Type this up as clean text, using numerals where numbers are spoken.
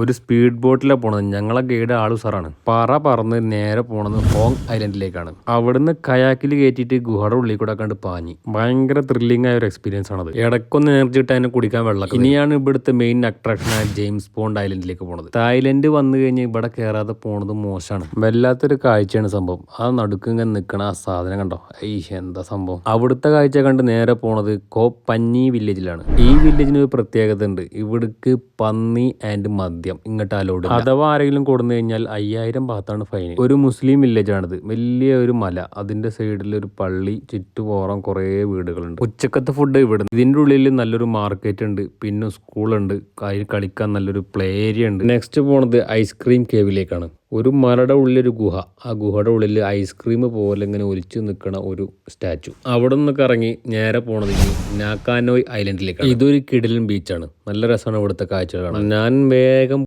ഒരു സ്പീഡ് ബോട്ടിലാണ് പോണത്. ഞങ്ങളെ ഗൈഡ് ആള് സാറാണ്. പറന്ന് നേരെ പോണത് ഹോങ് ഐലൻഡിലേക്കാണ്. അവിടുന്ന് കയാക്കിൽ കയറ്റിയിട്ട് ഗുഹയുടെ ഉള്ളിൽ കൂടെ കണ്ട് പാഞ്ഞി. ഭയങ്കര ത്രില്ലിംഗ് ആയ ഒരു എക്സ്പീരിയൻസ് ആണത്. ഇടയ്ക്കൊന്ന് എനർജി ഇട്ട് അതിനെ കുടിക്കാൻ വെള്ളം. ഇനിയാണ് ഇവിടുത്തെ മെയിൻ അട്രാക്ഷൻ ആയ ജെയിംസ് ബോണ്ട് ഐലൻഡിലേക്ക് പോണത്. തായ്ലൻഡ് വന്നു കഴിഞ്ഞാൽ ഇവിടെ കയറാതെ പോണത് മോശമാണ്. വല്ലാത്തൊരു കാഴ്ചയാണ് സംഭവം. ആ നടുക്കിങ്ങനെ നിൽക്കണ ആ സാധനം കണ്ടോ, എന്താ സംഭവം. അവിടുത്തെ കാഴ്ച കണ്ട് നേരെ പോണത് കോ പഞ്ഞി വില്ലേജിലാണ്. ഈ വില്ലേജിന് ഒരു പ്രത്യേകത ഉണ്ട്. ഇവിടേക്ക് പന്നി ആൻഡ് മദ്യം ഇങ്ങോട്ട് അലോഡ്. അഥവാ ആരെങ്കിലും കൊടുന്നു കഴിഞ്ഞാൽ 5000 ബാത്താണ് ഫൈൻ. ഒരു മുസ്ലിം വില്ലേജ് ആണിത്. വലിയ ഒരു മല, അതിന്റെ സൈഡിൽ ഒരു പള്ളി, ചുറ്റുപോറം കുറേ വീടുകളുണ്ട്. ഉച്ചക്കത്തെ ഫുഡ് ഇവിടെ. ഇതിന്റെ ഉള്ളിൽ നല്ലൊരു മാർക്കറ്റ് ഉണ്ട്, പിന്നെ സ്കൂളുണ്ട്, കളിക്കാൻ നല്ലൊരു പ്ലേ ഏരിയ ഉണ്ട്. നെക്സ്റ്റ് പോണത് ഐസ്ക്രീം കേവിലേക്കാണ്. ഒരു മലയുടെ ഉള്ളിലൊരു ഗുഹ. ആ ഗുഹയുടെ ഉള്ളിൽ ഐസ്ക്രീം പോലെ ഇങ്ങനെ ഒലിച്ചു നിൽക്കണ ഒരു സ്റ്റാച്ചു. അവിടെ നിന്നൊക്കെ ഇറങ്ങി നേരെ പോണത് ഇനി നാക്കാനോയ് ഐലൻഡിലേക്കാണ്. ഇതൊരു കിടിലൻ ബീച്ചാണ്. നല്ല രസമാണ് ഇവിടുത്തെ കാഴ്ചകൾ കാണാൻ. ഞാൻ വേഗം